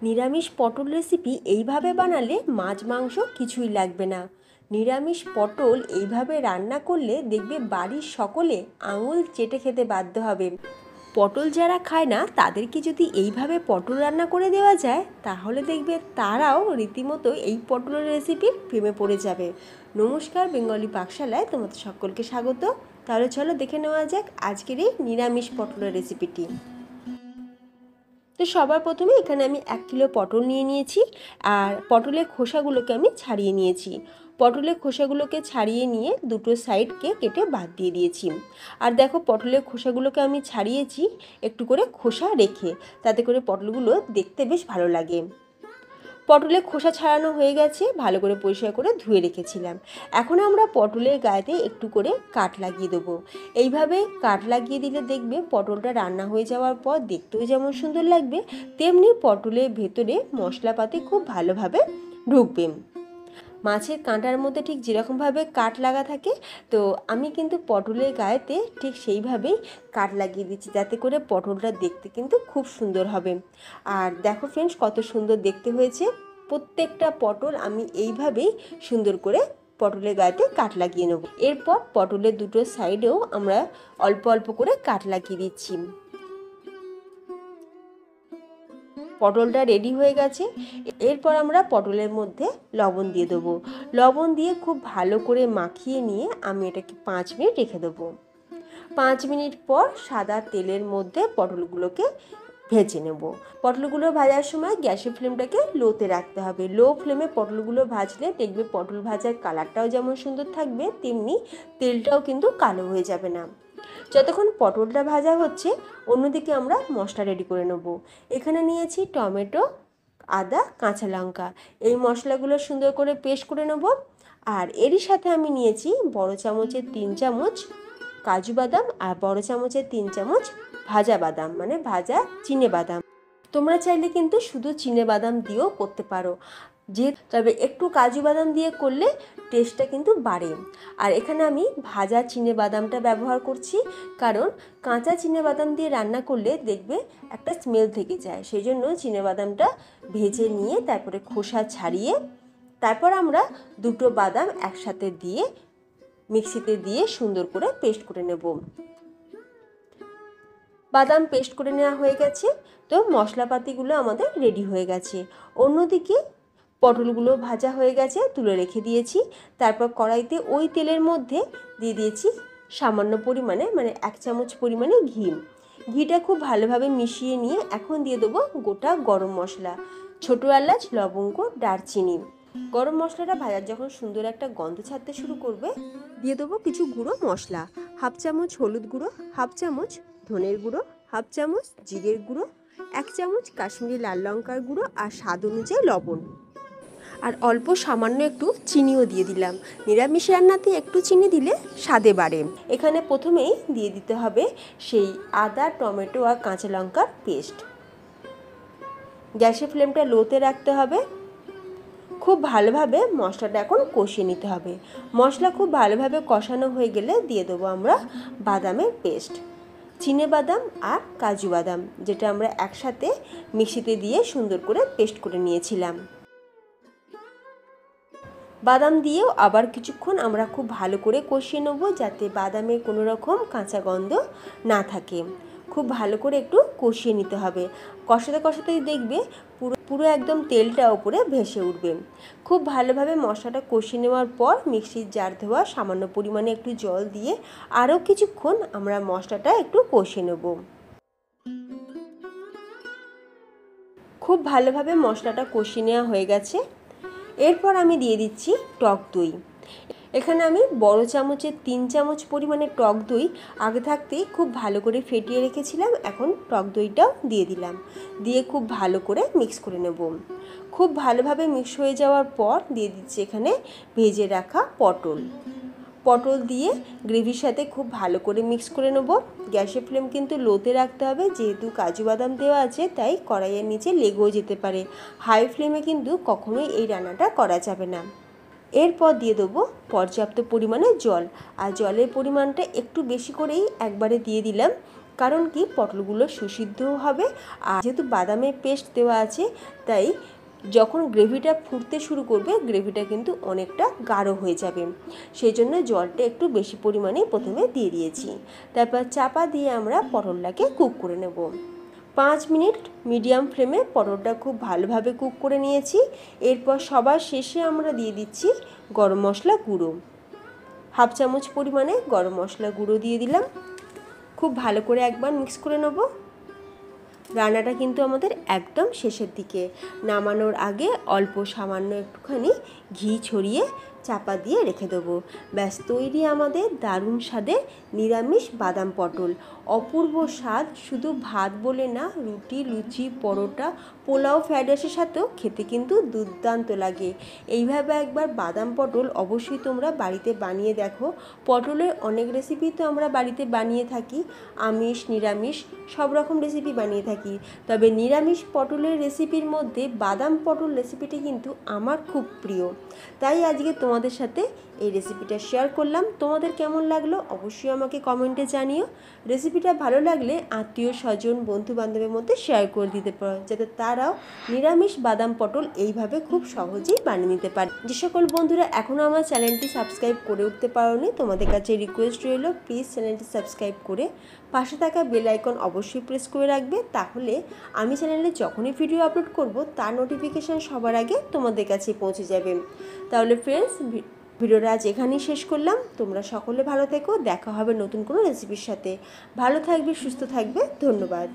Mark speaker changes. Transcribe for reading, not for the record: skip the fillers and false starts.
Speaker 1: নিরামিষ পটল রেসিপি এইভাবে বানালে মাছ মাংস কিছুই লাগবে না। নিরামিষ পটল এইভাবে রান্না করলে দেখবে বাড়ির সকলে আঙুল চেটে খেতে বাধ্য হবে। পটল যারা খায় না তাদেরকে যদি এইভাবে পটল রান্না করে দেওয়া যায় তাহলে দেখবে তারাও রীতিমতো এই পটলের রেসিপির প্রেমে পড়ে যাবে। নমস্কার, বেঙ্গলি পাকশালায় তোমাদের সকলকে স্বাগত। তাহলে চলো দেখে নেওয়া যাক আজকের এই নিরামিষ পটলের রেসিপিটি। তো সবার প্রথমে এখানে আমি 1 কিলো পটল নিয়ে নিয়েছি আর পটলের খোসাগুলোকে আমি ছাড়িয়ে নিয়েছি। পটলের খোসাগুলোকে ছাড়িয়ে নিয়ে দুটো সাইডকে কেটে বাদ দিয়ে দিয়েছি। আর দেখো পটলের খোসাগুলোকে আমি ছাড়িয়েছি একটু করে খোসা রেখে, তাতে করে পটলগুলো দেখতে বেশ ভালো লাগে। পটলের খোসা ছাড়ানো হয়ে গেছে, ভালো করে পরিষ্কার করে ধুয়ে রেখেছিলাম। এখন আমরা পটলের গায়েতে একটু করে কাট লাগিয়ে দেবো। এইভাবে কাট লাগিয়ে দিলে দেখবে পটলটা রান্না হয়ে যাওয়ার পর দেখতেও যেমন সুন্দর লাগবে, তেমনি পটলের ভেতরে মশলাপাতি খুব ভালোভাবে ঢুকবে। মাছের কাঁটার মধ্যে ঠিক যেরকমভাবে কাট লাগা থাকে, তো আমি কিন্তু পটলের গায়েতে ঠিক সেইভাবেই কাট লাগিয়ে দিচ্ছি, যাতে করে পটলটা দেখতে কিন্তু খুব সুন্দর হবে। আর দেখো ফ্রেন্ডস, কত সুন্দর দেখতে হয়েছে। প্রত্যেকটা পটল আমি এইভাবেই সুন্দর করে পটলের গায়েতে কাট লাগিয়ে নেব। এরপর পটলের দুটো সাইডেও আমরা অল্প অল্প করে কাট লাগিয়ে দিচ্ছি। পটলটা রেডি হয়ে গেছে। এরপর আমরা পটলের মধ্যে লবণ দিয়ে দেবো। লবণ দিয়ে খুব ভালো করে মাখিয়ে নিয়ে আমি এটাকে 5 মিনিট রেখে দেবো। 5 মিনিট পর সাদা তেলের মধ্যে পটলগুলোকে ভেজে নেব। পটলগুলো ভাজার সময় গ্যাসের ফ্লেমটাকে লোতে রাখতে হবে। লো ফ্লেমে পটলগুলো ভাজলে দেখবে পটল ভাজার কালারটাও যেমন সুন্দর থাকবে, তেমনি তেলটাও কিন্তু কালো হয়ে যাবে না। যতক্ষণ পটলটা ভাজা হচ্ছে অন্যদিকে আমরা মশলা রেডি করে নেব। এখানে নিয়েছি টমেটো, আদা, কাঁচা লঙ্কা। এই মশলাগুলো সুন্দর করে পেস্ট করে নেব। আর এরই সাথে আমি নিয়েছি বড় চামচের 3 চামচ কাজু বাদাম আর বড় চামচের 3 চামচ ভাজা বাদাম, মানে ভাজা চিনে বাদাম। তোমরা চাইলে কিন্তু শুধু চিনে বাদাম দিয়েও করতে পারো, তবে একটু কাজু বাদাম দিয়ে করলে টেস্টটা কিন্তু বাড়ে। আর এখানে আমি ভাজা চিনে বাদামটা ব্যবহার করছি, কারণ কাঁচা চিনে বাদাম দিয়ে রান্না করলে দেখবে একটা স্মেল থেকে যায়। সেই জন্য চিনে বাদামটা ভেজে নিয়ে তারপরে খোসা ছাড়িয়ে তারপর আমরা দুটো বাদাম একসাথে দিয়ে মিক্সিতে দিয়ে সুন্দর করে পেস্ট করে নেব। বাদাম পেস্ট করে নেওয়া হয়ে গেছে, তো মশলাপাতিগুলো আমাদের রেডি হয়ে গেছে। অন্যদিকে পটলগুলো ভাজা হয়ে গেছে, তুলে রেখে দিয়েছি। তারপর কড়াইতে ওই তেলের মধ্যে দিয়ে দিয়েছি সামান্য পরিমাণে, মানে 1 চামচ পরিমাণে ঘি। ঘিটা খুব ভালোভাবে মিশিয়ে নিয়ে এখন দিয়ে দেবো গোটা গরম মশলা, ছোটো এলাচ, লবঙ্গ, দারচিনি। গরম মশলাটা ভাজার যখন সুন্দর একটা গন্ধ ছাড়তে শুরু করবে, দিয়ে দেবো কিছু গুঁড়ো মশলা। 1/2 চামচ হলুদ গুঁড়ো, 1/2 চামচ ধনের গুঁড়ো, 1/2 চামচ জিরের গুঁড়ো, 1 চামচ কাশ্মীরি লাল লঙ্কার গুঁড়ো আর স্বাদ অনুযায়ী লবণ। আর অল্প সামান্য একটু চিনিও দিয়ে দিলাম। নিরামিষ রান্নাতে একটু চিনি দিলে স্বাদে বাড়ে। এখানে প্রথমেই দিয়ে দিতে হবে সেই আদা, টমেটো আর কাঁচা লঙ্কার পেস্ট। গ্যাসের ফ্লেমটা লোতে রাখতে হবে। খুব ভালোভাবে মশলাটা এখন কষিয়ে নিতে হবে। মশলা খুব ভালোভাবে কষানো হয়ে গেলে দিয়ে দেবো আমরা বাদামের পেস্ট, চিনে বাদাম আর কাজু বাদাম, যেটা আমরা একসাথে মিক্সিতে দিয়ে সুন্দর করে পেস্ট করে নিয়েছিলাম। বাদাম দিয়েও আবার কিছুক্ষণ আমরা খুব ভালো করে কষিয়ে নেব, যাতে বাদামের কোনো রকম কাঁচা গন্ধ না থাকে। খুব ভালো করে একটু কষিয়ে নিতে হবে। কষাতে কষাতেই দেখবে পুরো একদম তেলটা উপরে ভেসে উঠবে। খুব ভালোভাবে মশলাটা কষিয়ে নেওয়ার পর মিক্সির জার ধোয়া সামান্য পরিমাণে একটু জল দিয়ে আরও কিছুক্ষণ আমরা মশলাটা একটু কষিয়ে নেব। খুব ভালোভাবে মশলাটা কষিয়ে নেওয়া হয়ে গেছে। এরপর আমি দিয়ে দিচ্ছি টক দই। এখানে আমি বড় চামচের 3 চামচ পরিমাণে টক দই আগে থাকতেই খুব ভালো করে ফেটিয়ে রেখেছিলাম। এখন টক দইটাও দিয়ে দিলাম, দিয়ে খুব ভালো করে মিক্স করে নেব। খুব ভালোভাবে মিক্স হয়ে যাওয়ার পর দিয়ে দিচ্ছি এখানে ভেজে রাখা পটল দিয়ে গ্রেভির সাথে খুব ভালো করে মিক্স করে নেব। গ্যাসের ফ্লেম কিন্তু লোতে রাখতে হবে, যেহেতু কাজু বাদাম দেওয়া আছে তাই কড়াইয়ের নিচে লেগেও যেতে পারে। হাই ফ্লেমে কিন্তু কখনোই এই রান্নাটা করা যাবে না। এরপর দিয়ে দেবো পর্যাপ্ত পরিমাণে জল, আর জলের পরিমাণটা একটু বেশি করেই একবারে দিয়ে দিলাম, কারণ কি পটলগুলো সুসিদ্ধও হবে, আর যেহেতু বাদামের পেস্ট দেওয়া আছে তাই যখন গ্রেভিটা ফুটতে শুরু করবে গ্রেভিটা কিন্তু অনেকটা গাঢ় হয়ে যাবে, সেই জন্য জলটা একটু বেশি পরিমাণে প্রথমে দিয়ে দিয়েছি। তারপর চাপা দিয়ে আমরা পটলটাকে কুক করে নেব। 5 মিনিট মিডিয়াম ফ্লেমে পটলটা খুব ভালোভাবে কুক করে নিয়েছি। এরপর সবার শেষে আমরা দিয়ে দিচ্ছি গরম মশলা গুঁড়ো, 1/2 চামচ পরিমাণে গরম মশলা গুঁড়ো দিয়ে দিলাম। খুব ভালো করে একবার মিক্স করে নেব। রান্নাটা কিন্তু আমাদের একদম শেষের দিকে, নামানোর আগে অল্প সামান্য একটুখানি ঘি ছড়িয়ে চাপা দিয়ে রেখে দেবো। ব্যাস তৈরি আমাদের দারুণ স্বাদের নিরামিষ বাদাম পটল। অপূর্ব স্বাদ, শুধু ভাত বলে না, রুটি, লুচি, পরোটা, পোলাও, ফ্রাইড রাইসের সাথেও খেতে কিন্তু দুর্দান্ত লাগে। এইভাবে একবার বাদাম পটল অবশ্যই তোমরা বাড়িতে বানিয়ে দেখো। পটলের অনেক রেসিপি তো আমরা বাড়িতে বানিয়ে থাকি, আমিষ নিরামিষ সব রকম রেসিপি বানিয়ে থাকি, তবে নিরামিষ পটলের রেসিপির মধ্যে বাদাম পটল রেসিপিটি কিন্তু আমার খুব প্রিয়। তাই আজকে তোমাদের সাথে এই রেসিপিটা শেয়ার করলাম। তোমাদের কেমন লাগলো অবশ্যই আমাকে কমেন্টে জানিও। রেসিপিটা ভালো লাগলে আত্মীয় স্বজন বন্ধু বান্ধবের মধ্যে শেয়ার করে দিতে পারো, যাতে তারাও নিরামিষ বাদাম পটল এইভাবে খুব সহজেই বানিয়ে নিতে পারে। যে সকল বন্ধুরা এখনও আমার চ্যানেলটি সাবস্ক্রাইব করে উঠতে পারোনি, তোমাদের কাছে রিকোয়েস্ট রইল প্লিজ চ্যানেলটি সাবস্ক্রাইব করে পাশে থাকা বেল আইকন অবশ্যই প্রেস করে রাখবে, তাহলে আমি চ্যানেলে যখনই ভিডিও আপলোড করব তার নোটিফিকেশান সবার আগে তোমাদের কাছে পৌঁছে যাবে। তাহলে ফ্রেন্ডস, ভিডিওটা আজ এখানেই শেষ করলাম। তোমরা সকলে ভালো থেকো, দেখা হবে নতুন কোনো রেসিপির সাথে। ভালো থাকবে, সুস্থ থাকবে, ধন্যবাদ।